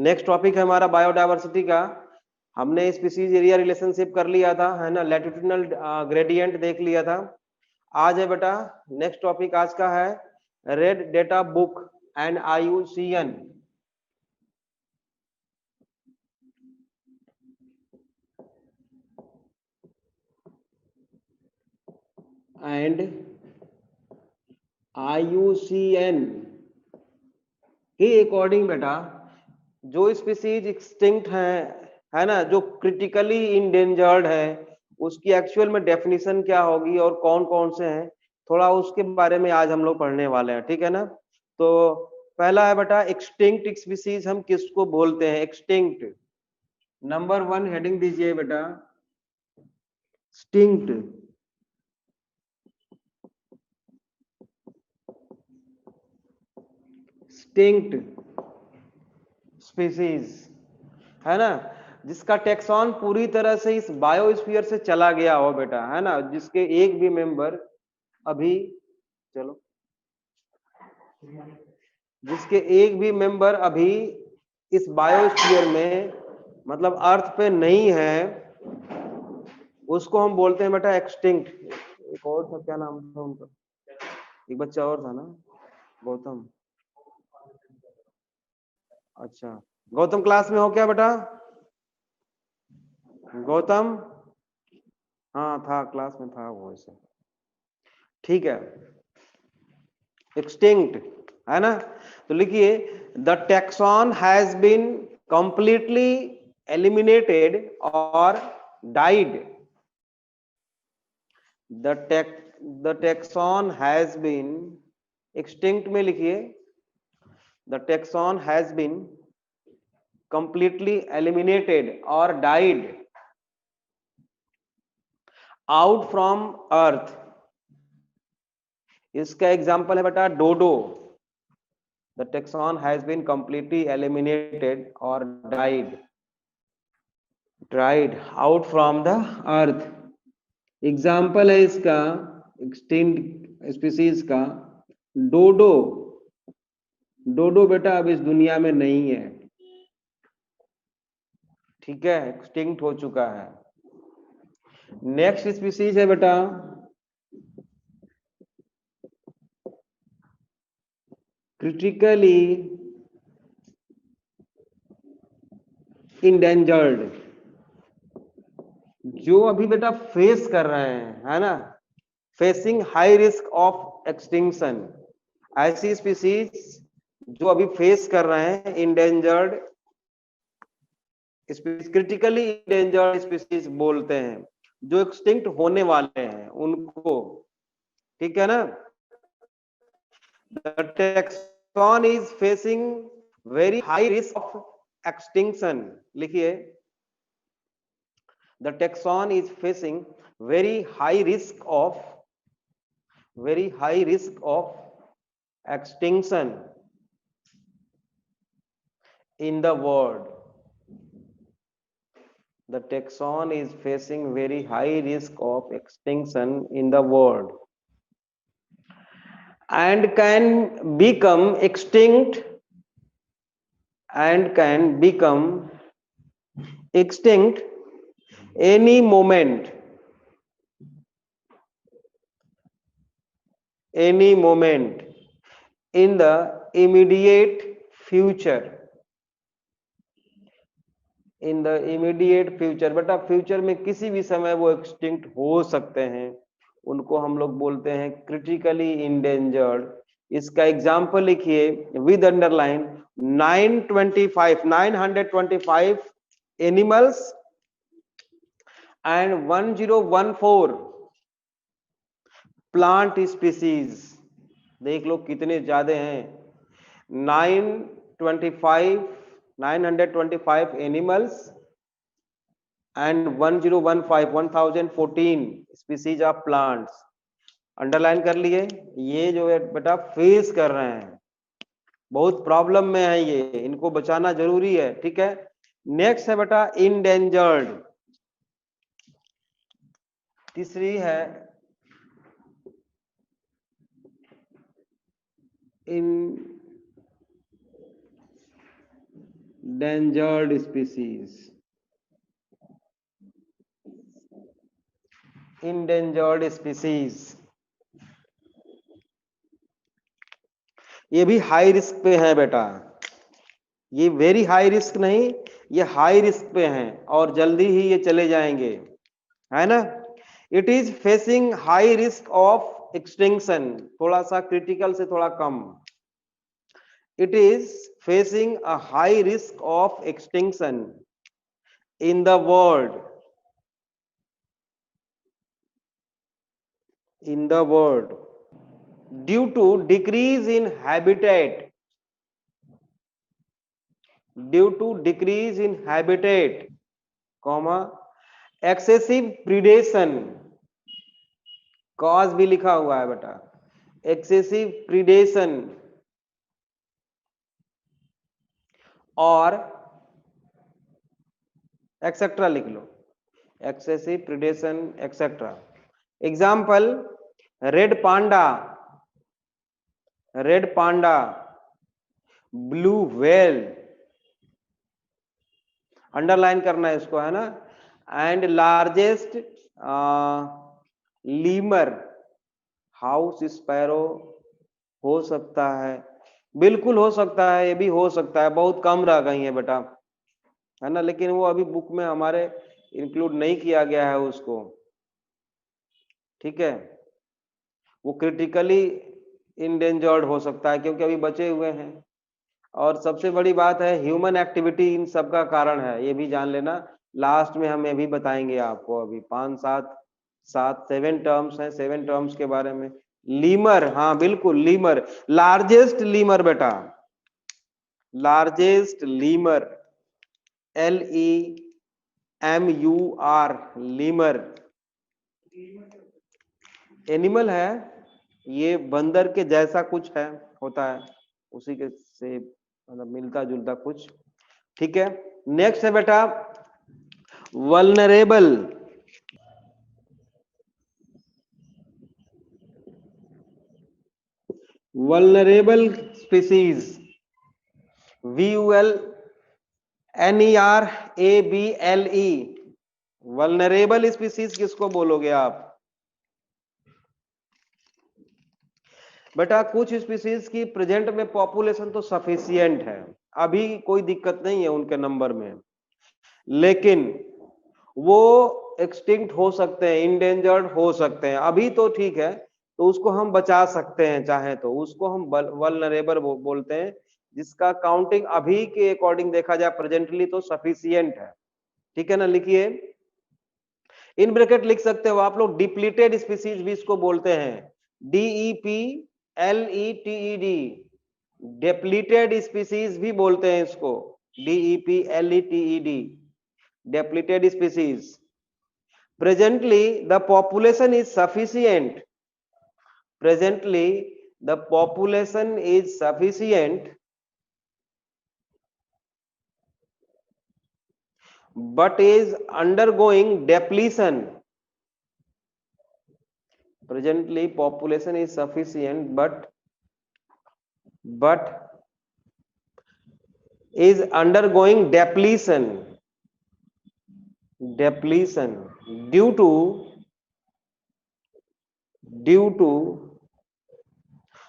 Next topic है हमारा biodiversity का। हमने स्पीसीज एरिया रिलेशनशिप कर लिया था, है ना, लैटिट्यूडनल ग्रेडियंट देख लिया था। आज है बेटा नेक्स्ट टॉपिक आज का है red data book and IUCN and IUCN के अकॉर्डिंग बेटा जो स्पीसीज एक्सटिंक्ट है ना, जो क्रिटिकली इंडेंजर्ड है, उसकी एक्चुअल में डेफिनेशन क्या होगी और कौन कौन से हैं, थोड़ा उसके बारे में आज हम लोग पढ़ने वाले हैं, ठीक है ना। तो पहला है बेटा एक्सटिंक्ट स्पीसीज हम किसको बोलते हैं, एक्सटिंक्ट। नंबर 1 हेडिंग दीजिए बेटा, एक्सटिंक्ट। एक्सटिंक्ट स्पीसीज है ना, जिसका टेक्सॉन पूरी तरह से इस बायोस्फीयर से चला गया हो बेटा, है ना, जिसके एक भी मेंबर अभी, चलो, जिसके एक भी मेंबर अभी इस बायोस्फीयर में मतलब अर्थ पे नहीं है, उसको हम बोलते हैं बेटा एक्सटिंक्ट। एक और था, क्या नाम था उनका, एक बच्चा और था ना, गौतम। अच्छा, गौतम क्लास में हो क्या बेटा, गौतम? हाँ था, क्लास में था वो ऐसे, ठीक है। एक्सटिंक्ट है ना, तो लिखिए the taxon has been completely eliminated और died. The taxon has been, extinct में लिखिए the taxon has been completely eliminated और डाइड आउट फ्रॉम अर्थ। इसका एग्जाम्पल है बेटा dodo. The taxon has been completely eliminated or dried out from the earth. Example है इसका extinct species का डोडो। डोडो बेटा अब इस दुनिया में नहीं है, ठीक है, एक्सटिंक्ट हो चुका है। नेक्स्ट स्पीसीज है बेटा क्रिटिकली इंडेंजर्ड, जो अभी बेटा फेस कर रहे हैं, है ना, facing high risk of extinction. ऐसी स्पीसीज जो अभी फेस कर रहे हैं इंडेंजर्ड, क्रिटिकली इंडेंजर्ड स्पीसीज बोलते हैं, जो एक्सटिंक्ट होने वाले हैं उनको, ठीक है ना। The taxon is facing very high risk of extinction। लिखिए the taxon is facing very high risk of extinction in the world। The taxon is facing very high risk of extinction in the world and can become extinct any moment in the immediate future। In the immediate future बेटा, future में किसी भी समय वो extinct हो सकते हैं, उनको हम लोग बोलते हैं क्रिटिकली इंडेंजर्ड। इसका एग्जाम्पल लिखिए with underline 925 animals and 1014 plant species. देख लो कितने ज्यादा हैं, 925 animals and 1014 species of plants. Underline कर लिए, ये जो है बेटा फेस कर रहे हैं, बहुत प्रॉब्लम में है ये, इनको बचाना जरूरी है, ठीक है। नेक्स्ट है बेटा इंडेंजर्ड, तीसरी है endangered species, endangered species, ये भी हाई रिस्क पे है बेटा, ये वेरी हाई रिस्क नहीं, ये हाई रिस्क पे हैं और जल्दी ही ये चले जाएंगे, है ना। It is facing high risk of extinction, थोड़ा सा क्रिटिकल से थोड़ा कम, it is facing a high risk of extinction in the world, in the world due to decrease in habitat, due to decrease in habitat, comma excessive predation, cause भी लिखा हुआ है बेटा, excessive predation और etcetera लिख लो, excessive predation etcetera. Example red panda, red panda, blue whale, underline करना है इसको, है ना, and largest lemur, house sparrow हो सकता है, बिल्कुल हो सकता है, ये भी हो सकता है, बहुत कम रह गई है बेटा, है ना, लेकिन वो अभी बुक में हमारे इंक्लूड नहीं किया गया है उसको, ठीक है, वो क्रिटिकली इंडेंजर्ड हो सकता है क्योंकि अभी बचे हुए हैं। और सबसे बड़ी बात है ह्यूमन एक्टिविटी इन सब का कारण है, ये भी जान लेना, लास्ट में हम ये भी बताएंगे आपको, अभी 7 टर्म्स हैं, 7 टर्म्स के बारे में। लीमर, हाँ बिल्कुल लीमर, लार्जेस्ट लीमर बेटा, largest lemur, LEMUR, lemur animal है, ये बंदर के जैसा कुछ है, होता है उसी के से मतलब मिलता जुलता कुछ, ठीक है। नेक्स्ट है बेटा vulnerable, vulnerable species, VULNERABLE, vulnerable species किसको बोलोगे आप बेटा, कुछ स्पीसीज की प्रेजेंट में पॉपुलेशन तो सफिशिएंट है, अभी कोई दिक्कत नहीं है उनके नंबर में, लेकिन वो एक्सटिंक्ट हो सकते हैं, इंडेंजर्ड हो सकते हैं, अभी तो ठीक है, तो उसको हम बचा सकते हैं चाहे तो, उसको हम वल्नरेबल बोलते हैं, जिसका काउंटिंग अभी के अकॉर्डिंग देखा जाए प्रेजेंटली तो सफिशिएंट है, ठीक है ना। लिखिए इन ब्रैकेट लिख सकते हो आप लोग, डिप्लीटेड स्पीसीज भी इसको बोलते हैं, DEPLETED, डिप्लीटेड स्पीसीज भी बोलते हैं इसको, DEPLETED, depleted species. Presently the population is sufficient, presently the population is sufficient but is undergoing depletion, presently population is sufficient but is undergoing depletion, depletion due to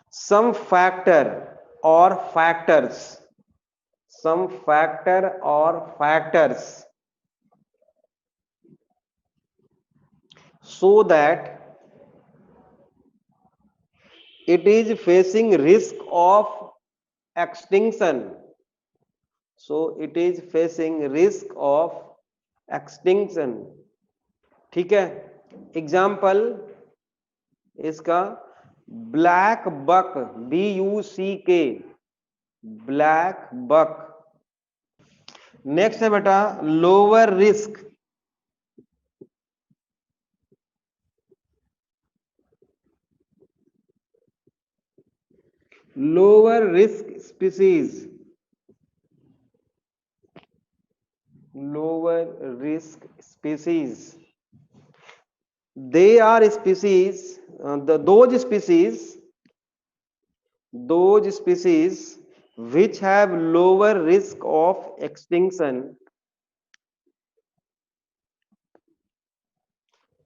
some factor or factors, some factor or factors, so that it is facing risk of extinction, so it is facing risk of extinction, ठीक है। Example इसका black buck, BUCK, black buck. Next है बेटा lower risk, lower risk species, lower risk species, they are species, those species which have lower risk of extinction,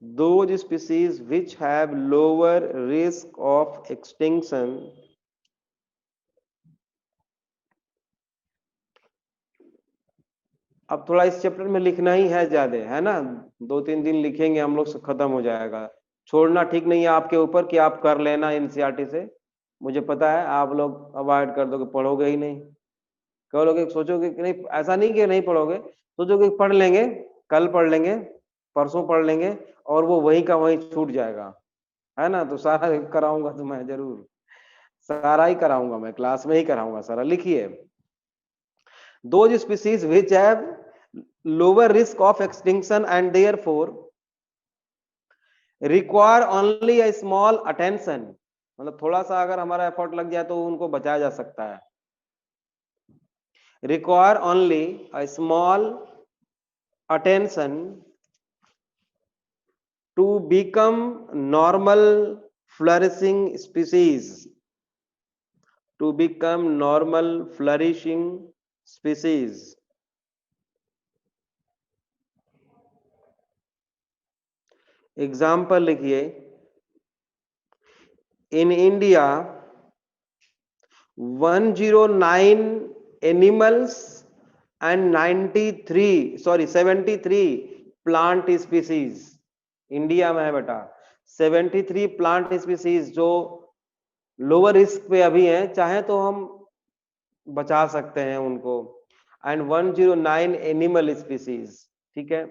those species which have lower risk of extinction अब थोड़ा इस chapter में लिखना ही है ज्यादा, है ना, 2-3 दिन लिखेंगे हम लोग, खत्म हो जाएगा। छोड़ना ठीक नहीं है आपके ऊपर कि आप कर लेना एनसीईआरटी से, मुझे पता है आप लोग अवॉइड कर दोगे, पढ़ोगे ही नहीं, कहोगे, सोचोगे कि नहीं, ऐसा नहीं कि नहीं पढ़ोगे, सोचोगे पढ़ लेंगे, कल पढ़ लेंगे, परसों पढ़ लेंगे, और वो वहीं का वहीं छूट जाएगा, है ना। तो सारा कराऊंगा तो मैं जरूर, सारा ही कराऊंगा, मैं क्लास में ही कराऊंगा सारा। लिखिए, those species which have lower risk of extinction and therefore require only a small attention, मतलब थोड़ा सा अगर हमारा एफर्ट लग जाए तो उनको बचाया जा सकता है। require only a small attention to become normal flourishing species, to become normal flourishing species। Example लिखिए, in India 109 animals and 73 plant species India में है बेटा। 73 प्लांट स्पीसीज जो लोअर रिस्क पे अभी हैं, चाहे तो हम बचा सकते हैं उनको, एंड 109 एनिमल स्पीसीज, ठीक है।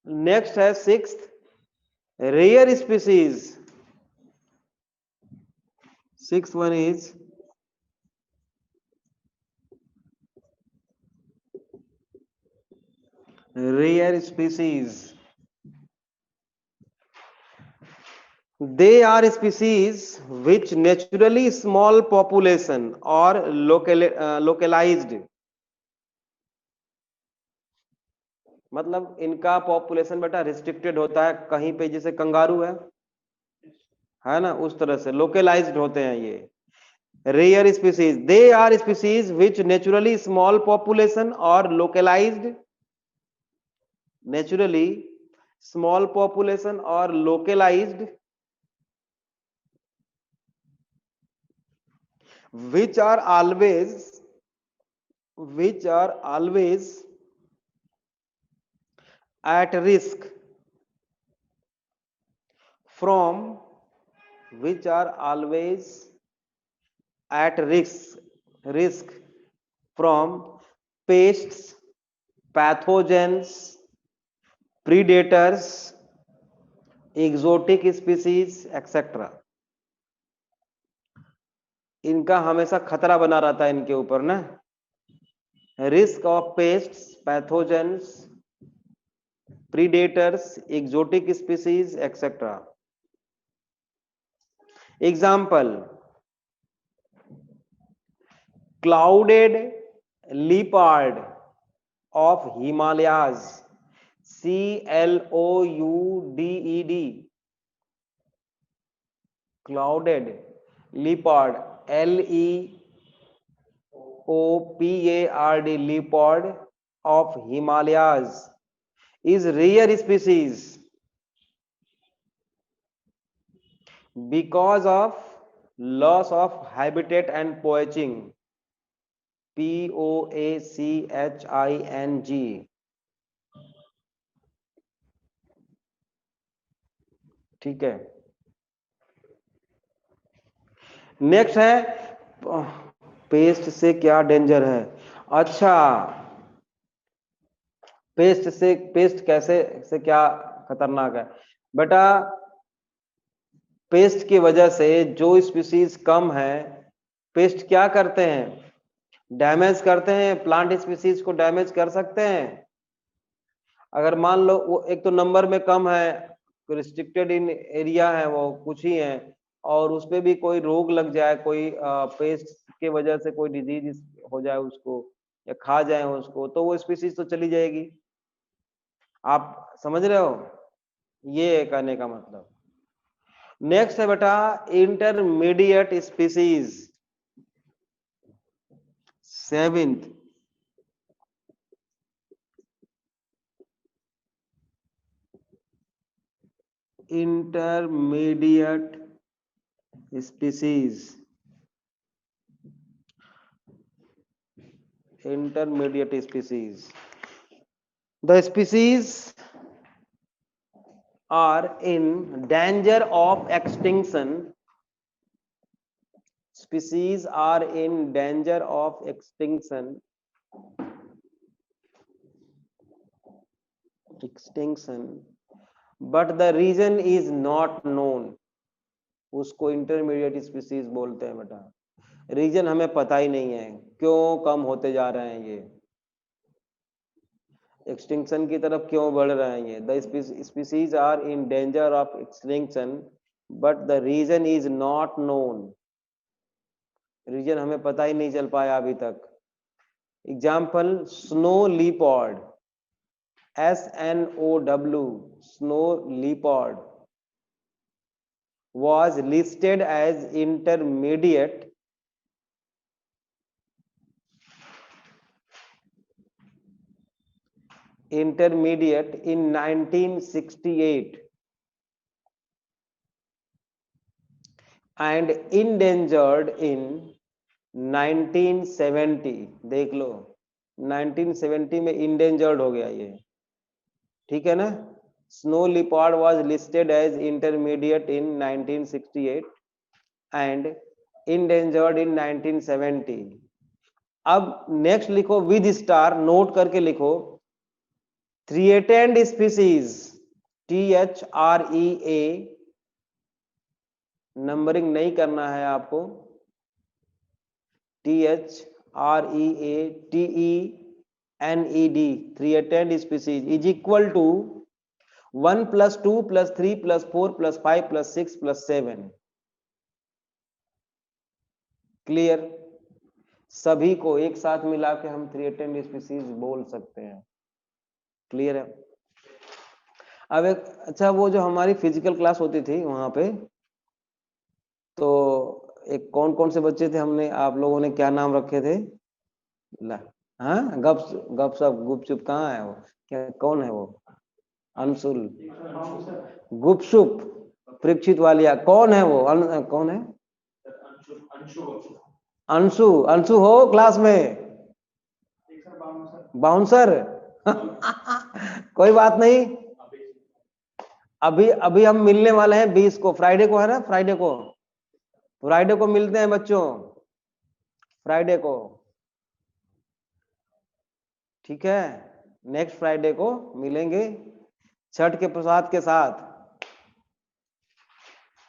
नेक्स्ट है 6th rare species. 6th one is rare species। They are species which naturally small population or localized, मतलब इनका पॉपुलेशन बेटा रिस्ट्रिक्टेड होता है कहीं पे, जैसे कंगारू है ना, उस तरह से लोकलाइज्ड होते हैं ये rare species. They are species which naturally small population और लोकलाइज्ड, नेचुरली स्मॉल पॉपुलेशन और localized, which are always at risk from, which are always at risk from pests, pathogens, predators, exotic species etc। इनका हमेशा खतरा बना रहता है इनके ऊपर ना, risk of pests, pathogens, predators, exotic species etc। Example, clouded leopard of Himalayas, CLOUDED, clouded leopard, LEOPARD, leopard of Himalayas is rare species because of loss of habitat and poaching, POACHING। ठीक है, next है paste से क्या danger है। अच्छा, paste कैसे से क्या खतरनाक है बेटा, पेस्ट की वजह से जो स्पीसीज कम है, पेस्ट क्या करते हैं, डैमेज करते हैं, प्लांट स्पीसीज को डैमेज कर सकते हैं। अगर मान लो वो एक तो नंबर में कम है, रिस्ट्रिक्टेड इन एरिया है, वो कुछ ही है, और उसपे भी कोई रोग लग जाए, कोई पेस्ट के वजह से कोई डिजीज हो जाए उसको, या खा जाए उसको, तो वो स्पीसीज तो चली जाएगी। आप समझ रहे हो, ये कहने का मतलब। नेक्स्ट है बेटा intermediate species. 7th intermediate species. Intermediate species. The species are in danger of extinction. Species are in danger of extinction. But the reason is not known. उसको इंटरमीडिएट स्पीसीज बोलते हैं बेटा. रीजन हमें पता ही नहीं है क्यों कम होते जा रहे हैं ये, एक्सटिंक्शन की तरफ क्यों बढ़ रहे हैं ये. The species are in danger of extinction but the reason is not known. Reason हमें पता ही नहीं चल पाया अभी तक. Example snow leopard, SNOW, snow leopard was listed as intermediate in 1968 and endangered in 1970. देख लो 1970 में endangered हो गया ये, ठीक है ना. Snow leopard was listed as intermediate in 1968 and endangered in 1970. अब नेक्स्ट लिखो विद स्टार, नोट करके लिखो. थ्रिएटेंड स्पीसीज, THREA, नंबरिंग नहीं करना है आपको. THREA TENED, threatened species is equal to 1 + 2 + 3 + 4 + 5 + 6 + 7. Clear. सभी को एक साथ मिला के हम थ्रिएटेंड स्पीसीज बोल सकते हैं. क्लियर है. अब एक अच्छा, वो जो हमारी फिजिकल क्लास होती थी वहां पे, तो एक कौन कौन से बच्चे थे, हमने आप लोगों ने क्या नाम रखे थे? हाँ, गपशप गुपचुप कहाँ है वो, क्या कौन है वो? अंशुल, गुपशुप, परीक्षित वालिया, कौन है वो? कौन है? अंशु. अंशु हो क्लास में? बाउंसर. कोई बात नहीं. अभी हम मिलने वाले हैं 20 को, फ्राइडे को है ना. फ्राइडे को मिलते हैं बच्चों, फ्राइडे को. ठीक है, नेक्स्ट फ्राइडे को मिलेंगे छठ के प्रसाद के साथ.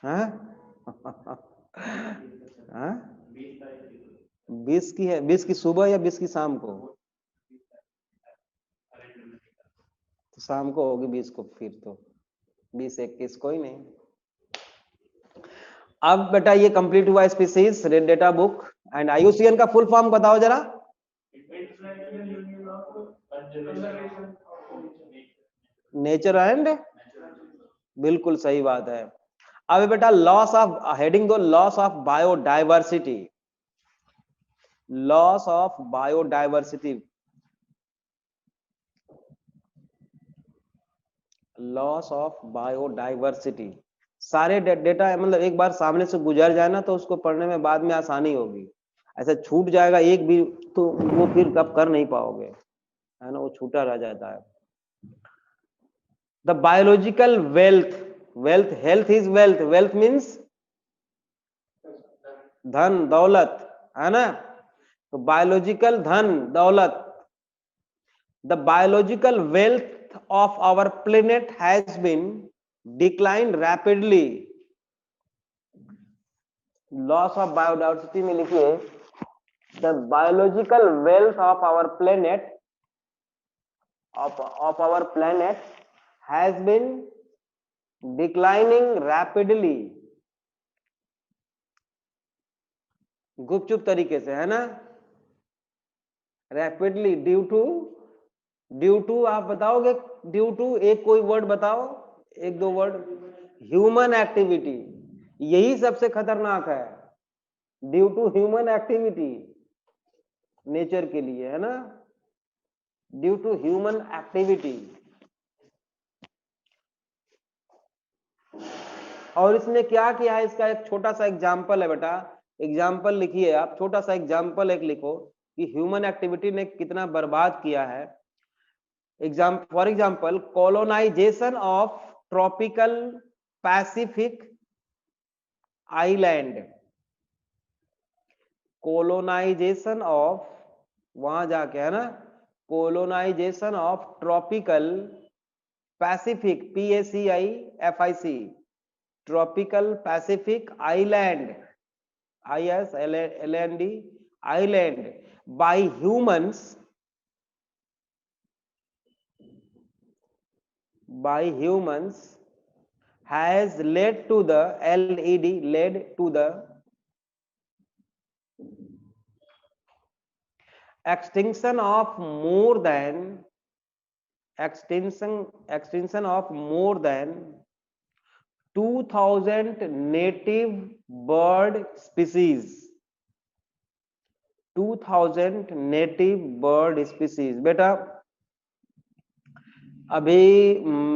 हैं? हाँ? 20 की है, 20 की सुबह या 20 की शाम को? तो शाम को होगी 20 को, फिर तो 20-21 कोई नहीं. अब बेटा ये कंप्लीट हुआ species red data book. And IUCN का फुल फॉर्म बताओ जरा. नेचर एंड, बिल्कुल सही बात है. अब बेटा लॉस ऑफ, हेडिंग दो loss of biodiversity. Loss of biodiversity, loss of biodiversity. सारे डेटा मतलब एक बार सामने से गुजर जाए ना तो उसको पढ़ने में बाद में आसानी होगी. ऐसा छूट जाएगा एक भी तो वो फिर कब कर नहीं पाओगे, है ना, वो छूटा रह जाता है. The biological wealth, wealth, health is wealth. Wealth means धन दौलत, है ना. तो बायोलॉजिकल धन दौलत. The biological wealth of our planet has been decline rapidly. Loss of biodiversity में लिखिए the biological wealth of our planet, of our planet has been declining rapidly. गुपचुप तरीके से, है ना. रैपिडली ड्यू टू आप बताओगे, ड्यू टू एक कोई वर्ड बताओ, एक दो वर्ड. ह्यूमन एक्टिविटी, यही सबसे खतरनाक है. Due to human activity. Nature के लिए, है ना, ड्यू टू ह्यूमन एक्टिविटी। और इसने क्या किया है, इसका एक छोटा सा एग्जाम्पल है बेटा, एग्जाम्पल लिखिए आप, छोटा सा एग्जाम्पल एक लिखो कि ह्यूमन एक्टिविटी ने कितना बर्बाद किया है। For example, colonization of tropical pacific island, colonization of, वहां जाके, है ना, colonization of tropical pacific, PACIFIC, tropical pacific island, ISLAND, island by humans has led to the extinction of more than 2000 native bird species, 2000 native bird species। बेटा अभी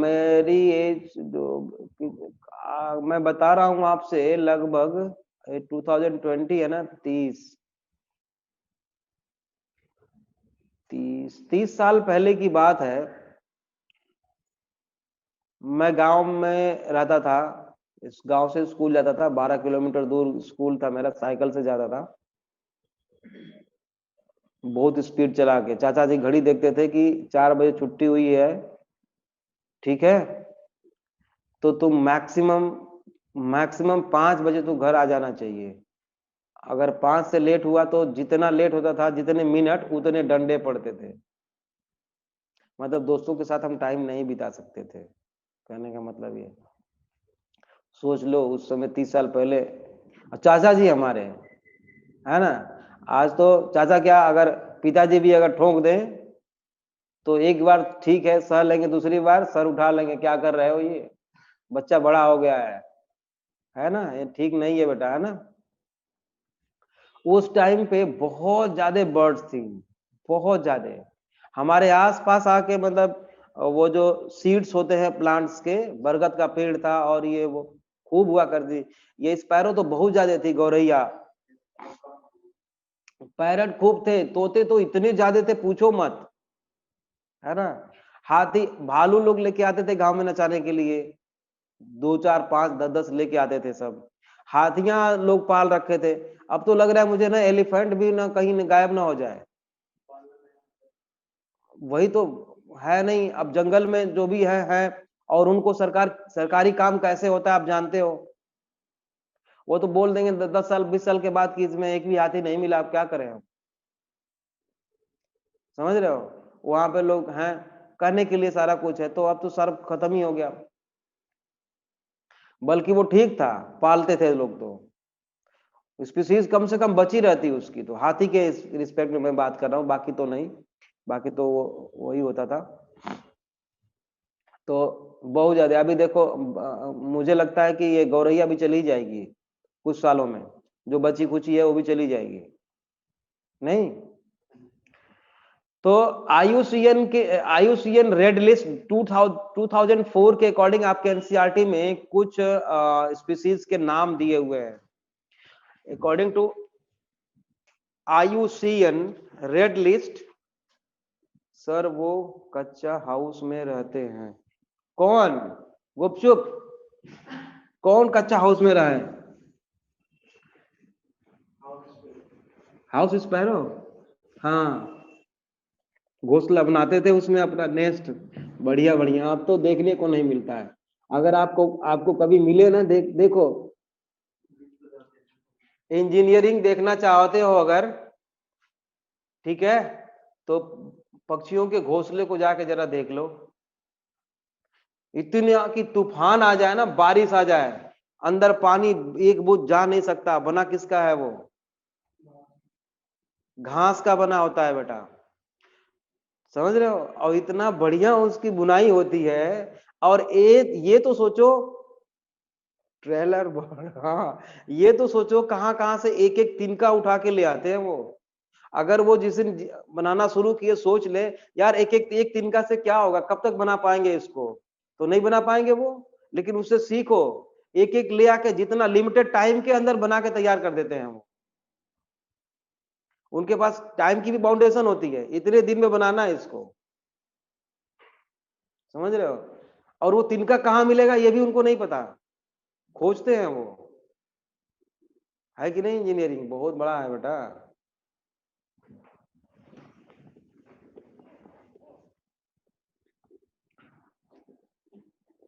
मेरी as मैं बता रहा हूं आपसे, लगभग 2020 है ना, 30 साल पहले की बात है। मैं गांव में रहता था, इस गांव से स्कूल जाता था, 12 किलोमीटर दूर स्कूल था मेरा, साइकिल से जाता था, बहुत स्पीड चला के। चाचा जी घड़ी देखते थे कि 4 बजे छुट्टी हुई है, ठीक है, तो तुम मैक्सिमम 5 बजे तो घर आ जाना चाहिए। अगर 5 से लेट हुआ तो जितना लेट होता था, जितने मिनट, उतने डंडे पड़ते थे। मतलब दोस्तों के साथ हम टाइम नहीं बिता सकते थे, कहने का मतलब ये। सोच लो उस समय 30 साल पहले चाचा जी हमारे, है ना, आज तो चाचा क्या, अगर पिताजी भी अगर ठोक दें तो एक बार ठीक है सह लेंगे, दूसरी बार सर उठा लेंगे, क्या कर रहे हो, ये बच्चा बड़ा हो गया है ना, ये ठीक नहीं है बेटा, है ना। उस टाइम पे बहुत ज्यादा बर्ड्स थी, बहुत ज्यादा। हमारे आसपास आके, मतलब वो जो सीड्स होते हैं प्लांट्स के, बरगद का पेड़ था और ये वो खूब हुआ करती। ये स्पैरो तो बहुत ज्यादा थी, गौरैया, पैरट खूब थे, तोते तो इतने ज्यादा थे पूछो मत, है ना। हाथी भालू लोग लेके आते थे गांव में नचाने के लिए, 2 4 5 10 10 लेके आते थे सब। हाथियां लोग पाल रखे थे। अब तो लग रहा है मुझे ना, एलिफेंट भी ना कहीं गायब ना हो जाए। वही तो है नहीं, अब जंगल में जो भी है। और उनको सरकारी काम कैसे होता है आप जानते हो, वो तो बोल देंगे 10 साल 20 साल के बाद कि इसमें एक भी हाथी नहीं मिला, अब क्या करें हम, समझ रहे हो। वहां पे लोग हैं करने के लिए सारा कुछ है, तो अब तो सारा खत्म ही हो गया। बल्कि वो ठीक था, पालते थे लोग, तो स्पीसीज कम से कम बची रहती उसकी। तो हाथी के रिस्पेक्ट में मैं बात कर रहा हूँ, बाकी तो नहीं, बाकी तो वही होता था। तो बहुत ज्यादा अभी देखो, मुझे लगता है कि ये गौरैया भी चली जाएगी कुछ सालों में, जो बची खुची है वो भी चली जाएगी, नहीं। तो आईयूसीएन रेड लिस्ट 2004 के अकॉर्डिंग आपके एनसीईआरटी में कुछ स्पीसीज के नाम दिए हुए हैं। According to IUCN red list, sir वो कच्चा हाउस में रहते हैं। कौन, गुपचुप, कौन कच्चा हाउस में रहा है? हाउस स्पैरो, हाँ, घोंसला बनाते थे उसमें अपना नेस्ट, बढ़िया बढ़िया। अब तो देखने को नहीं मिलता है। अगर आपको कभी मिले ना, देखो, इंजीनियरिंग देखना चाहते हो अगर, ठीक है, तो पक्षियों के घोंसले को जाके जरा देख लो। इतने कि तूफान आ जाए ना, बारिश आ जाए, अंदर पानी एक बूंद जा नहीं सकता। बना किसका है वो? घास का बना होता है बेटा, समझ रहे हो। और इतना बढ़िया उसकी बुनाई होती है। और ये तो सोचो, ट्रेलर हाँ, ये तो सोचो कहां कहां से एक एक तिनका उठा के ले आते हैं वो। अगर वो जिस दिन बनाना शुरू किए सोच ले यार एक तिनका से क्या होगा, कब तक बना पाएंगे इसको, तो नहीं बना पाएंगे वो। लेकिन उससे सीखो, एक एक ले आके जितना लिमिटेड टाइम के अंदर बना के तैयार कर देते हैं वो। उनके पास टाइम की भी बाउंडेशन होती है, इतने दिन में बनाना है इसको, समझ रहे हो। और वो तिनका कहाँ मिलेगा ये भी उनको नहीं पता, खोजते हैं वो, है कि नहीं। इंजीनियरिंग बहुत बड़ा है बेटा।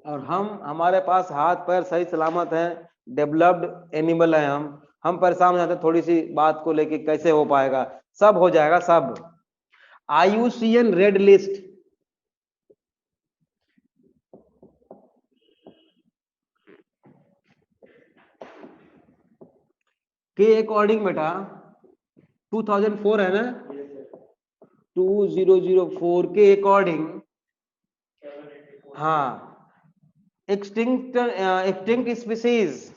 और हमारे पास हाथ पैर सही सलामत है, डेवलप्ड एनिमल है, हम परेशान हो जाते हैं थोड़ी सी बात को लेके, कैसे हो पाएगा, सब हो जाएगा सब। IUCN रेड लिस्ट के अकॉर्डिंग बेटा 2004 है ना, 2004 के अकॉर्डिंग, हाँ, extinct species,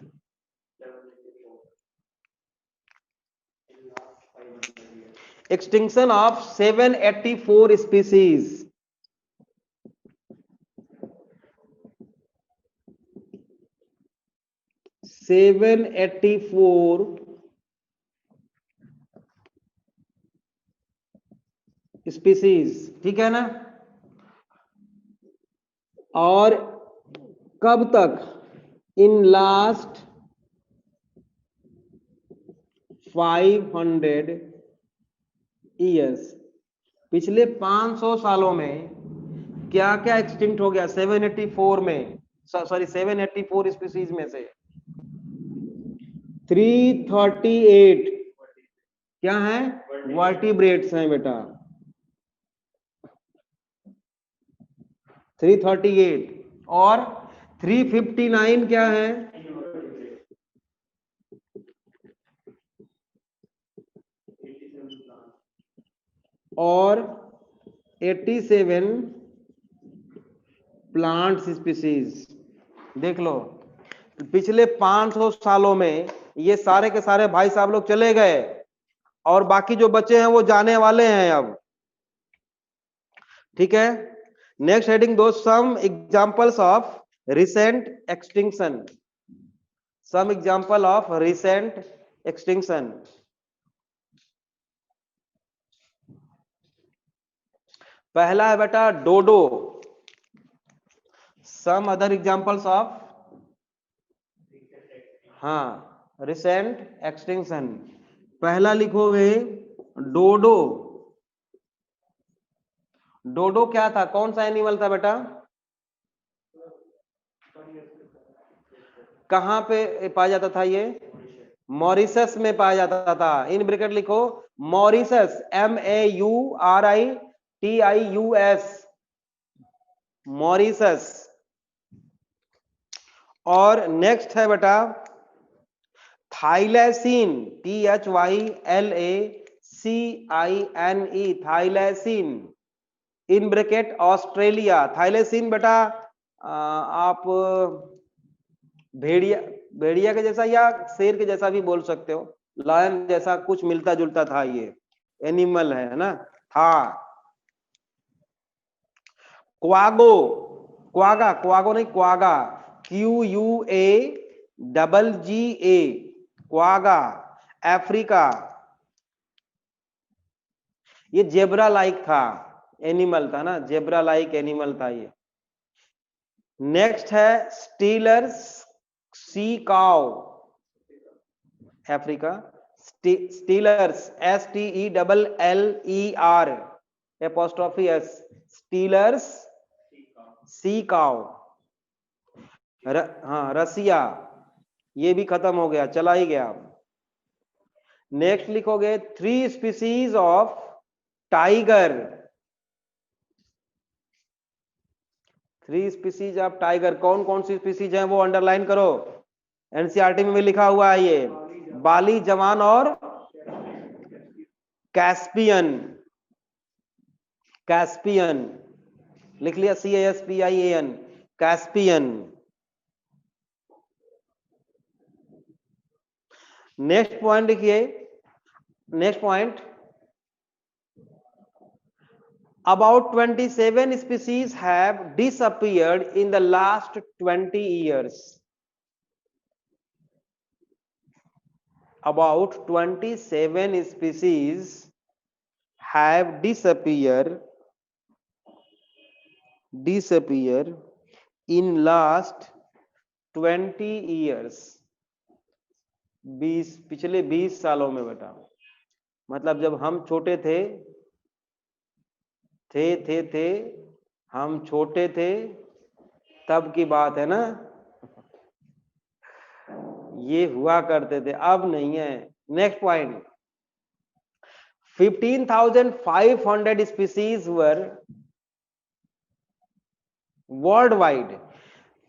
extinction of 784 species, 784 species, ठीक है ना। और कब तक, इन लास्ट 500 ईयर्स, पिछले 500 सालों में क्या क्या एक्सटिंक्ट हो गया 784 में, सॉरी 784 स्पीसीज में से 338 क्या है, वर्टिब्रेट्स हैं बेटा, 338, और 359 क्या है, और 87 प्लांट्स स्पीसीज। देख लो पिछले 500 सालों में ये सारे के सारे भाई साहब लोग चले गए, और बाकी जो बचे हैं वो जाने वाले हैं अब, ठीक है। नेक्स्ट हेडिंग दो, some examples of recent extinction, some example of recent extinction. पहला है बेटा dodo, some other examples of, हाँ, रिसेंट एक्सटिंक्शन। पहला लिखोगे डोडो, डोडो क्या था, कौन सा एनिमल था बेटा, कहां पे पाया जाता था ये, मॉरिशस में पाया जाता था। इन ब्रैकेट लिखो मॉरिशस, MAURITIUS, मॉरिशस। और नेक्स्ट है बेटा थाइलैसिन, THYLACINE, थाइलैसिन। In bracket Australia. थाइलैसिन बेटा आप भेड़िया, भेड़िया के जैसा या शेर के जैसा भी बोल सकते हो, लायन जैसा कुछ मिलता जुलता था, ये एनिमल है ना, था। क्वागो, क्वागा, क्वागो नहीं क्वागा, QUAGGA, क्वागा, अफ्रीका। ये जेब्रा लाइक था, एनिमल था ना, जेब्रा लाइक एनिमल था ये। नेक्स्ट है stealers sea cow, Africa. Stealers STELLER apostrophe S, stealers sea cow. हाँ रसिया, ये भी खत्म हो गया, चला ही गया। नेक्स्ट लिखोगे 3 species of tiger, 3 species of tiger. कौन कौन सी स्पीसीज हैं वो अंडरलाइन करो, एनसीईआरटी में भी लिखा हुआ है ये, बाली, जवान और कैस्पियन, कैस्पियन लिख लिया, CASPIAN, कैस्पियन। नेक्स्ट पॉइंट लिखिए, next point About 27 species have disappeared in the last 20 years. About 27 species have disappeared in last 20 years. 20 पिछले 20 सालों में बेटा, मतलब जब हम छोटे थे हम छोटे थे तब की बात है ना, ये हुआ करते थे, अब नहीं है। Next point, 15,500 species were worldwide.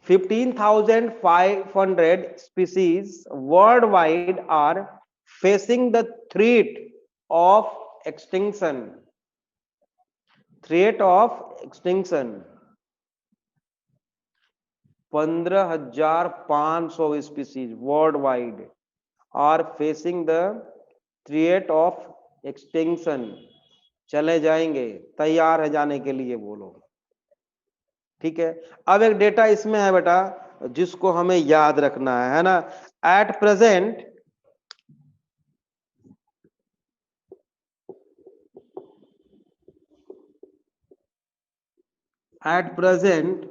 15,500 species worldwide are facing the threat of extinction. Threat of extinction. 15,500 species worldwide are facing the threat of extinction. चले जाएंगे, तैयार है जाने के लिए वो लोग, ठीक है। अब एक डेटा इसमें है बेटा जिसको हमें याद रखना है ना। At present at present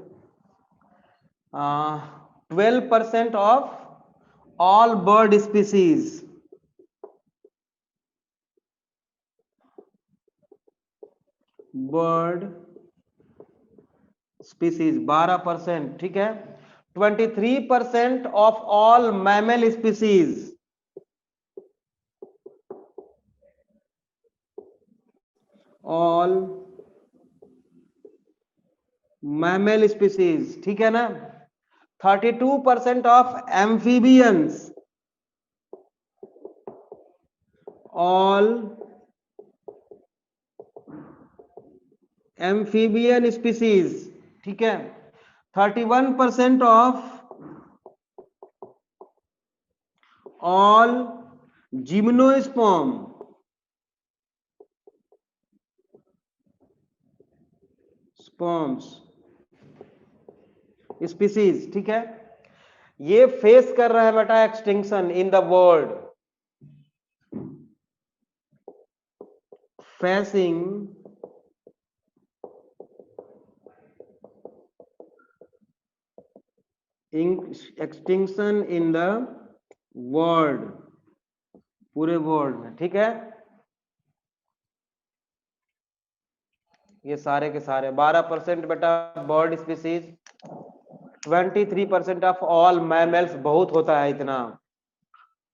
12% of all bird species bird species 12%, ठीक है। 23% of all mammal species, all mammal species, ठीक है ना। 32% of amphibians, all amphibian species, ठीक है। 31% of all gymnosperm, स्पीसीज, ठीक है। ये फेस कर रहा है बेटा extinction in the world, facing extinction in the world, पूरे वर्ल्ड में, ठीक है। ये सारे के सारे 12% बेटा bird species, 23% of all mammals, बहुत होता है इतना,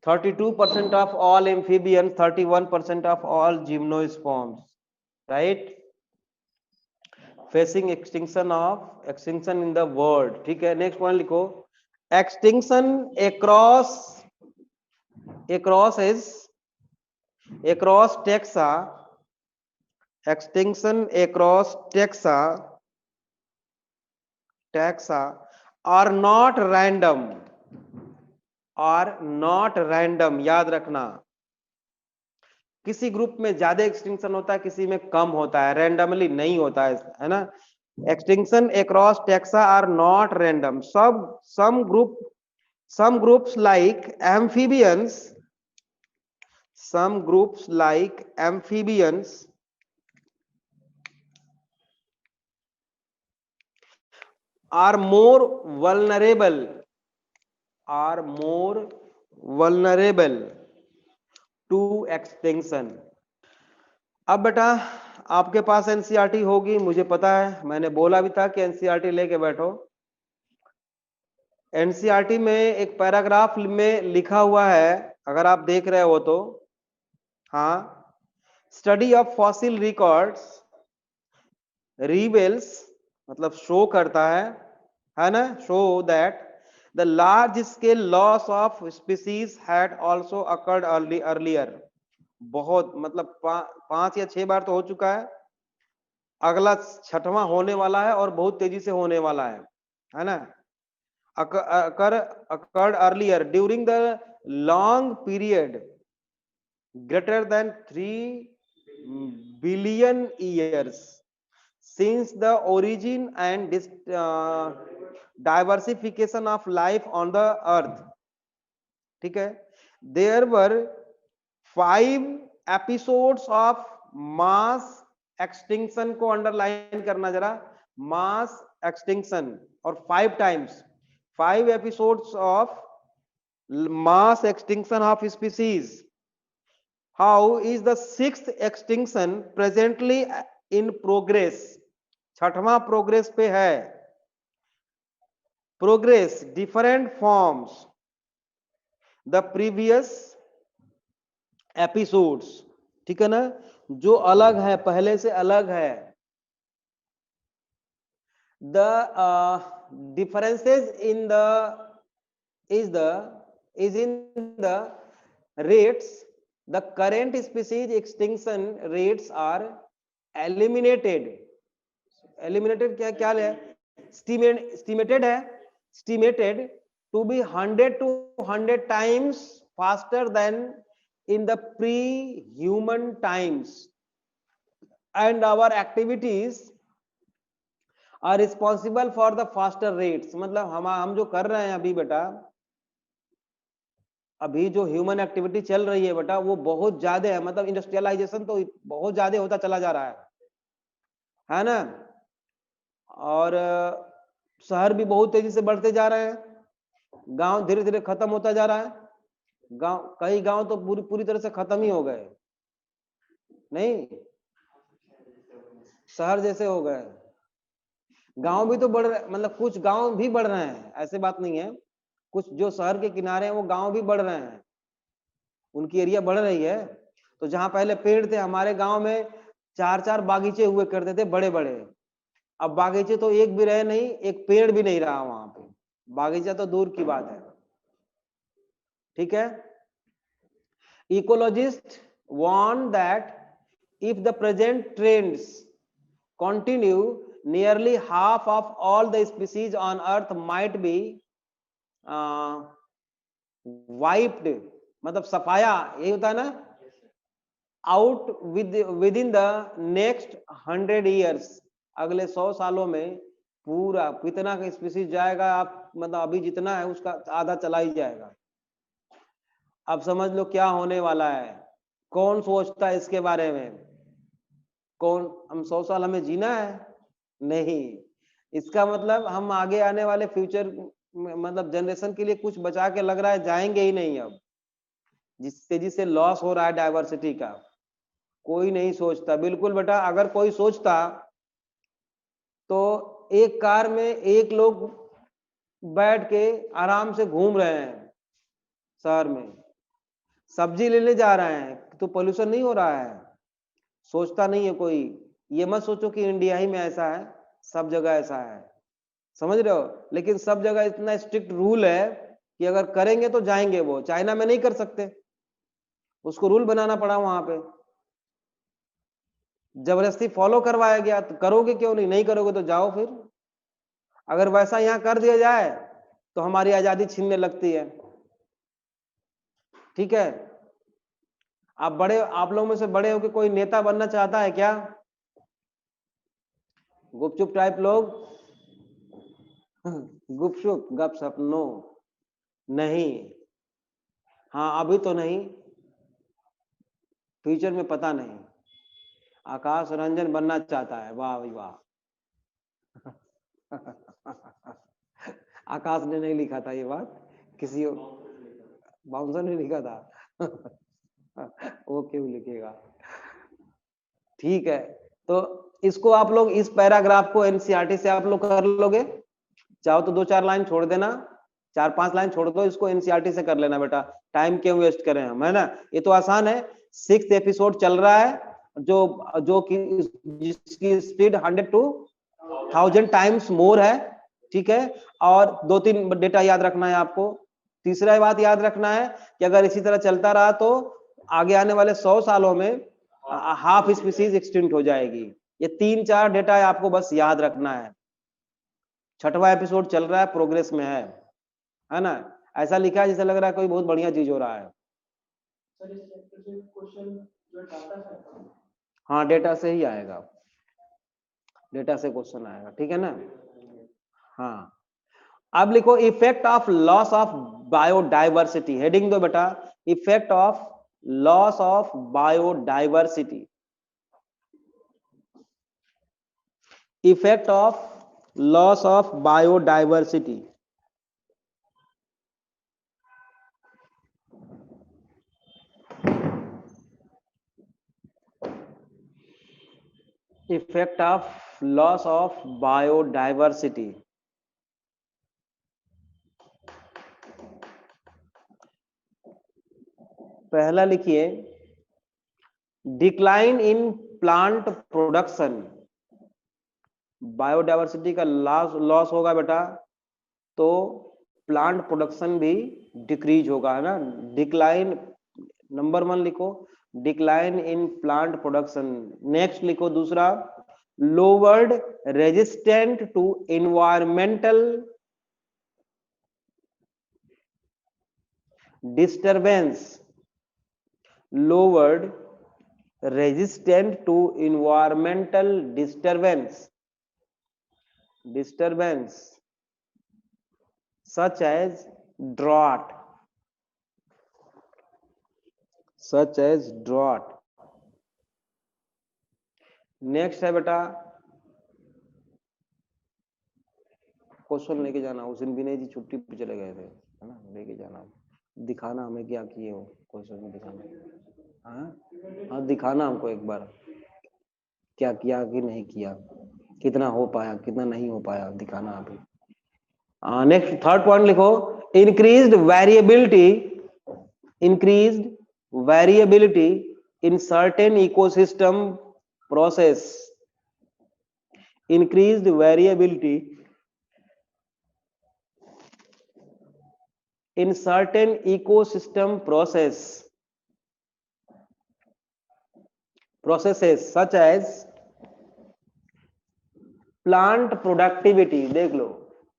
32% of all amphibians, 31% of all gymnosperms, right. Facing extinction in the world, ठीक है। नेक्स्ट पॉइंट लिखो, extinction across taxa are not random, याद रखना। किसी ग्रुप में ज्यादा एक्सटिंक्शन होता है, किसी में कम होता है, रैंडमली नहीं होता है ना। Extinction across taxa are not random, some groups like amphibians are more vulnerable to extinction. अब बेटा आपके पास एनसीईआरटी होगी, मुझे पता है, मैंने बोला भी था कि एनसीईआरटी लेके बैठो। एनसीईआरटी में एक पैराग्राफ में लिखा हुआ है, अगर आप देख रहे हो तो, हाँ, study of fossil records reveals, मतलब शो करता है ना, show that the large scale loss of species had also occurred earlier. बहुत मतलब 5 या 6 बार तो हो चुका है, अगला 6वां होने वाला है और बहुत तेजी से होने वाला है ना। occurred earlier during the long period greater than 3 billion years, since the origin and diversification of life on the earth, ठीक है, there were 5 episodes of mass extinction को अंडरलाइन करना जरा, mass extinction, और 5 times 5 episodes of mass extinction of species. How is the 6th extinction presently in progress? छठवां progress पे है. Progress different forms. The previous episodes, ठीक है ना, जो अलग है, पहले से अलग है. The differences in the is in the rates. The current species extinction rates are eliminated. Eliminated क्या है? Estimated है, estimated to be 100 to 100 times faster than in the pre-human times, and our activities are responsible for the faster rates. मतलब हम जो कर रहे हैं अभी बेटा, अभी जो ह्यूमन एक्टिविटी चल रही है बेटा, वो बहुत ज्यादा है. मतलब इंडस्ट्रियलाइजेशन तो बहुत ज्यादा होता चला जा रहा है ना, और शहर भी बहुत तेजी से बढ़ते जा रहे हैं, गांव धीरे धीरे खत्म होता जा रहा है. गांव, कई गांव तो पूरी तरह से खत्म ही हो गए, नहीं शहर जैसे हो गए. गांव भी तो बढ़ रहे, मतलब कुछ गांव भी बढ़ रहे हैं, ऐसे बात नहीं है. कुछ जो शहर के किनारे हैं वो गांव भी बढ़ रहे हैं, उनकी एरिया बढ़ रही है. तो जहां पहले पेड़ थे, हमारे गांव में 4-4 बागीचे हुए करते थे बड़े बड़े. अब बागीचे तो एक भी रहे नहीं, एक पेड़ भी नहीं रहा वहां पे. बागीचा तो दूर की बात है, ठीक है. Ecologists warn that if the present trends continue, nearly half of all the species on earth might be wiped, मतलब सफाया, यही होता है ना, out within the next 100 years. अगले 100 सालों में पूरा कितना का स्पीसीज जाएगा, आप मतलब अभी जितना है उसका आधा चला ही जाएगा. अब समझ लो क्या होने वाला है. कौन सोचता है इसके बारे में? कौन? हम 100 साल हमें जीना है? नहीं. इसका मतलब हम आगे आने वाले फ्यूचर मतलब जनरेशन के लिए कुछ बचा के लग रहा है जाएंगे ही नहीं. अब जिस तेजी से लॉस हो रहा है डाइवर्सिटी का, कोई नहीं सोचता. बिल्कुल बेटा, अगर कोई सोचता तो एक कार में एक लोग बैठ के आराम से घूम रहे हैं शहर में, सब्जी लेने जा रहे हैं, तो पोल्यूशन नहीं हो रहा है. सोचता नहीं है कोई. ये मत सोचो कि इंडिया ही में ऐसा है, सब जगह ऐसा है, समझ रहे हो. लेकिन सब जगह इतना स्ट्रिक्ट रूल है कि अगर करेंगे तो जाएंगे. वो चाइना में नहीं कर सकते, उसको रूल बनाना पड़ा वहां पे, जबरदस्ती फॉलो करवाया गया. तो करोगे क्यों नहीं? नहीं करोगे तो जाओ फिर. अगर वैसा यहाँ कर दिया जाए तो हमारी आजादी छीनने लगती है, ठीक है. आप लोगों में से बड़े होकर कोई नेता बनना चाहता है क्या? गुपचुप टाइप लोग, गुपचुप गपशप, नो, नहीं. हाँ अभी तो नहीं, फ्यूचर में पता नहीं. आकाश रंजन बनना चाहता है, वाह भाई वाह. आकाश ने नहीं लिखा था ये बात, किसी बाउंसर ने लिखा था. वो क्यों लिखेगा? ठीक है. तो इसको आप लोग इस पैराग्राफ को एनसीईआरटी से आप लोग कर लोगे. चाहो तो 2-4 लाइन छोड़ देना, 4-5 लाइन छोड़ दो, इसको एनसीईआरटी से कर लेना बेटा. टाइम क्यों वेस्ट करें हम, है ना. ये तो आसान है. 6th एपिसोड चल रहा है, जो कि जिसकी स्पीड 100 to 1000 टाइम्स मोर है, ठीक है. और 2-3 डेटा याद रखना है आपको. तीसरा बात याद रखना है कि अगर इसी तरह चलता रहा तो आगे आने वाले 100 सालों में हाफ स्पीसीज एक्सटिंक्ट हो जाएगी. ये 3-4 डेटा आपको बस याद रखना है. 6वां एपिसोड चल रहा है, प्रोग्रेस में है ना. ऐसा लिखा है जैसे लग रहा है कोई बहुत बढ़िया चीज हो रहा है. हाँ डेटा से ही आएगा. डेटा से क्वेश्चन आएगा, ठीक है ना। हाँ, अब लिखो effect of loss of biodiversity, heading दो बेटा, effect of loss of biodiversity, effect of loss of biodiversity. Effect of loss of biodiversity, पहला लिखिए decline in plant production, biodiversity का लॉस होगा बेटा तो प्लांट प्रोडक्शन भी डिक्रीज होगा, है ना। डिक्लाइन, नंबर 1 लिखो, decline in plant production. Next लिखो दूसरा, lowered resistant to environmental disturbance, lowered resistant to environmental disturbance such as drought, next है बेटा, क्वेश्चन लेके जाना, उस दिन विनय जी छुट्टी पे चले गए थे, है ना, लेके जाना, दिखाना हमें क्या किए हो, क्वेश्चन में दिखाना। हाँ, दिखाना हमको एक बार क्या किया कि नहीं किया, कितना हो पाया कितना नहीं हो पाया, दिखाना अभी। नेक्स्ट थर्ड पॉइंट लिखो, increased variability in certain ecosystem process, increased variability in certain ecosystem processes such as plant productivity. देख लो,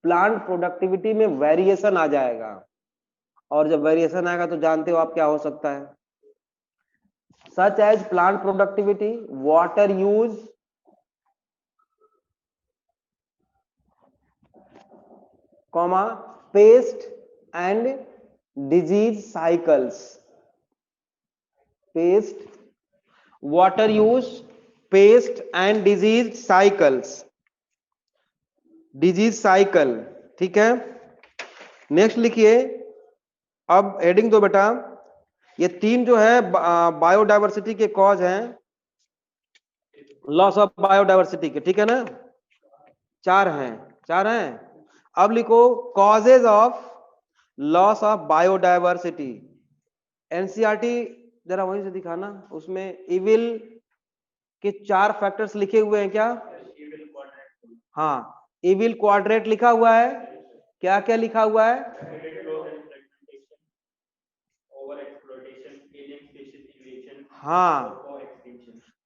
प्लांट प्रोडक्टिविटी में वेरिएशन आ जाएगा, और जब वेरिएशन आएगा तो जानते हो आप क्या हो सकता है, such as plant productivity, water use, comma, pest and disease cycles, pest, water use, pest and disease cycle, ठीक है। नेक्स्ट लिखिए, अब हेडिंग दो बेटा, ये 3 जो है बायोडाइवर्सिटी के कॉज हैं, लॉस ऑफ बायोडाइवर्सिटी के, ठीक है ना, 4 हैं। अब लिखो causes of loss of biodiversity, NCERT जरा वहीं से दिखाना, उसमें इविल के 4 फैक्टर्स लिखे हुए हैं क्या? हाँ, इविल क्वाड्रेट लिखा हुआ है, क्या क्या लिखा हुआ है? हाँ,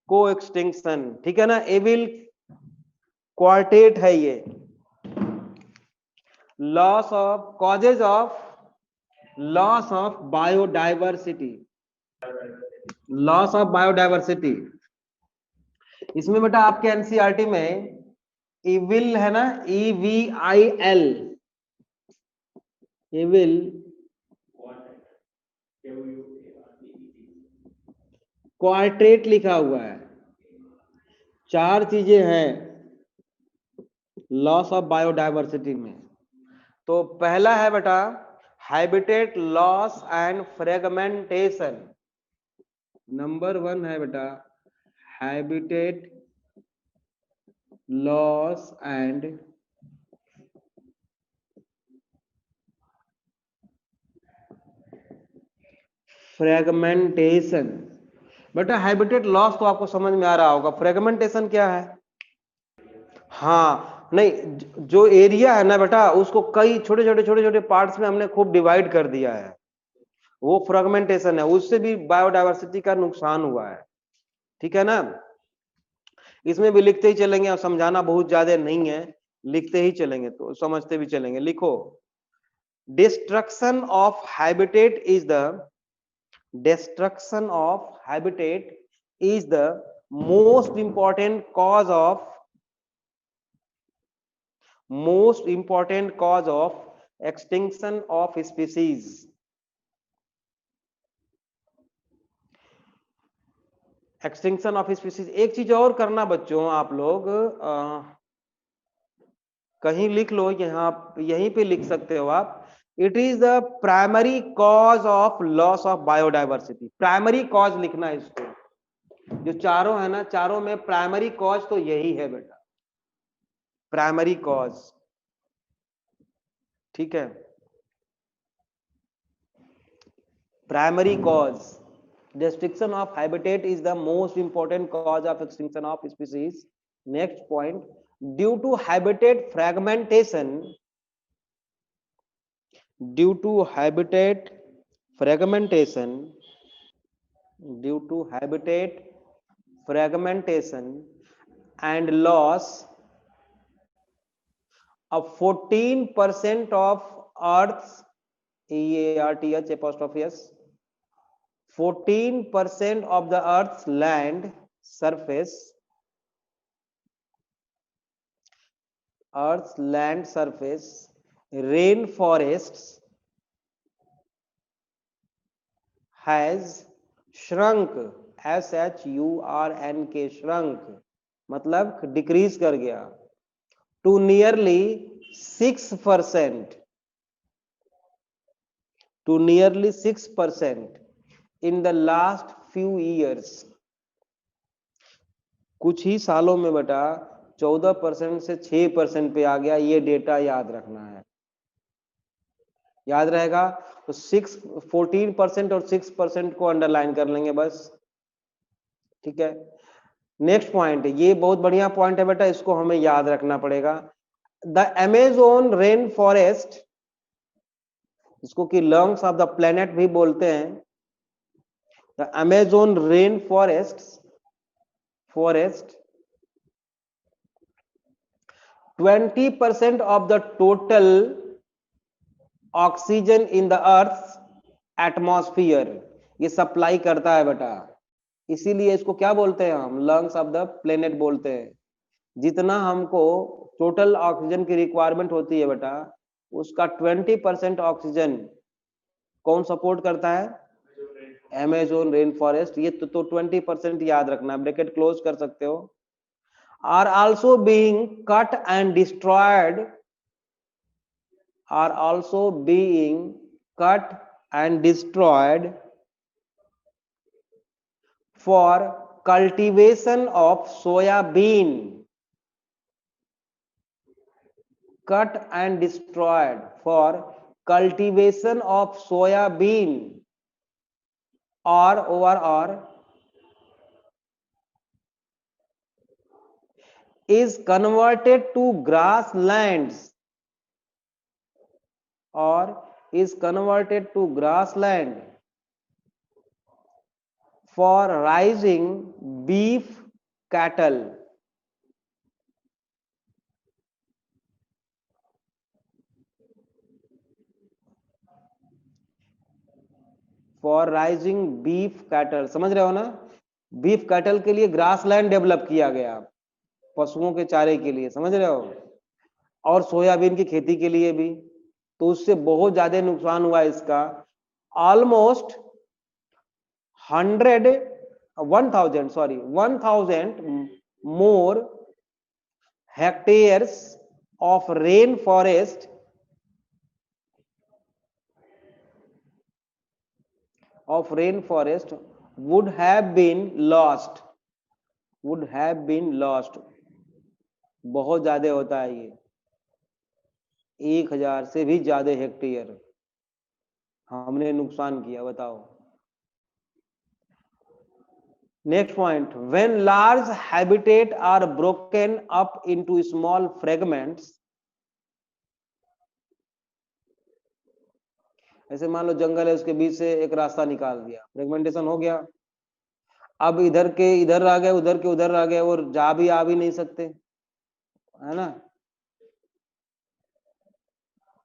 को एक्सटिंक्शन, ठीक है ना, एविल क्वार्टेट है ये। Loss of, causes of loss of biodiversity, loss of biodiversity, इसमें बेटा आपके एनसीईआरटी में इविल है ना, EVIL, इविल क्वार्टेट लिखा हुआ है, 4 चीजें हैं लॉस ऑफ बायोडाइवर्सिटी में। तो पहला है बेटा habitat loss and fragmentation, number 1 है बेटा हैबिटेट लॉस एंड फ्रेगमेंटेशन। बेटा हैबिटेट लॉस तो आपको समझ में आ रहा होगा, फ्रेगमेंटेशन क्या है? हाँ, नहीं, जो एरिया है ना बेटा, उसको कई छोटे छोटे पार्ट्स में हमने खूब डिवाइड कर दिया है, वो फ्रेगमेंटेशन है, उससे भी बायोडाइवर्सिटी का नुकसान हुआ है, ठीक है ना। इसमें भी लिखते ही चलेंगे, और समझाना बहुत ज्यादा नहीं है, लिखते ही चलेंगे तो समझते भी चलेंगे। लिखो, destruction of habitat is the most important cause of most important cause of extinction of species. Extinction of species. एक चीज और करना बच्चों, आप लोग कहीं लिख लो, यहाँ यहीं पे लिख सकते हो आप। It is the primary cause of loss of biodiversity. Primary cause लिखना है इसको, जो चारों है ना, चारों में प्राइमरी कॉज तो यही है बेटा, प्राइमरी कॉज। ठीक है, primary cause. Destruction of habitat is the most important cause of extinction of species. Next point, due to habitat fragmentation, due to habitat fragmentation, due to habitat fragmentation and loss of 14% of Earth's EARTH apostrophe S 14% of the Earth's land surface, rainforests has shrunk, SHURNK, shrunk मतलब decrease कर गया, to nearly 6%, to nearly 6% in the last few years. कुछ ही सालों में बेटा 14% से 6% पे आ गया। ये डेटा याद रखना है, याद रहेगा तो 14% और 6% को अंडरलाइन कर लेंगे बस। ठीक है, नेक्स्ट पॉइंट, ये बहुत बढ़िया पॉइंट है बेटा, इसको हमें याद रखना पड़ेगा। द अमेजोन रेन फॉरेस्ट, इसको कि लंग्स ऑफ द प्लेनेट भी बोलते हैं। The Amazon rain forest 20% of the total oxygen in the earth atmosphere ये सप्लाई करता है बेटा, इसीलिए इसको क्या बोलते हैं हम, लंग्स ऑफ द प्लेनेट बोलते हैं। जितना हमको टोटल ऑक्सीजन की रिक्वायरमेंट होती है बेटा, उसका 20% ऑक्सीजन कौन सपोर्ट करता है, अमेजोन रेन फॉरेस्ट। ये तो 20% याद रखना, ब्रैकेट क्लोज कर सकते हो। Are also being cut and destroyed, are also being cut and destroyed for cultivation of soya bean, cut and destroyed for cultivation of soya bean or is converted to grasslands, or is converted to grassland for raising beef cattle, for rising beef cattle. समझ रहे हो ना, beef cattle के लिए grassland develop किया गया, पशुओं के चारे के लिए, समझ रहे हो, और सोयाबीन की खेती के लिए भी। तो उससे बहुत ज्यादा नुकसान हुआ इसका। Almost 1000 more hectares of rain forest would have been lost, बहुत ज्यादा होता है ये, 1000 से भी ज्यादा हेक्टेयर हमने नुकसान किया, बताओ। Next point, when large habitat are broken up into small fragments, ऐसे मान लो जंगल है, उसके बीच से एक रास्ता निकाल दिया, फ्रेगमेंटेशन हो गया। अब इधर के इधर आ गए, उधर के उधर आ गए, और आ भी नहीं सकते, है ना।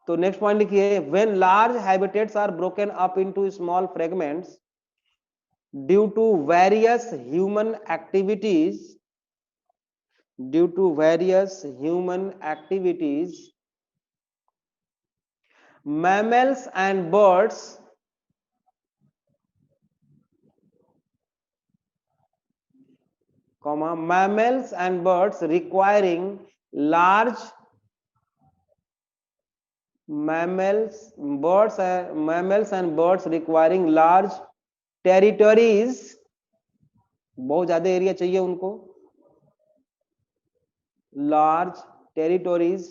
तो नेक्स्ट पॉइंट लिखिए, when large habitats are broken up into small fragments due to various human activities, due to various human activities mammals and birds mammals and birds requiring large mammals and birds requiring large territories, बहुत ज्यादा area चाहिए उनको, large territories,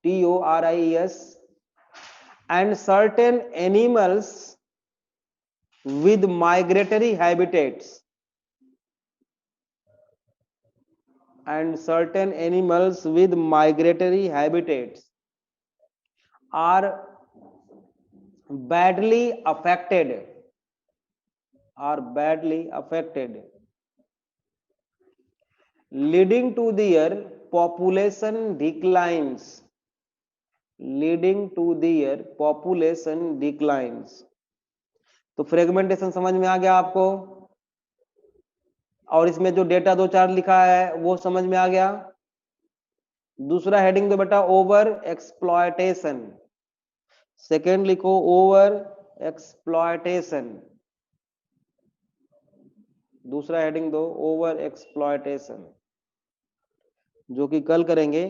TERRITORIES, and certain animals with migratory habitats, and certain animals with migratory habitats are badly affected, leading to their population declines, तो fragmentation समझ में आ गया आपको, और इसमें जो डेटा 2-4 लिखा है वो समझ में आ गया। दूसरा हेडिंग दो बेटा ओवर एक्सप्लॉयटेशन, सेकेंड लिखो ओवर एक्सप्लॉयटेशन, दूसरा हेडिंग दो ओवर एक्सप्लॉयटेशन, जो कि कल करेंगे।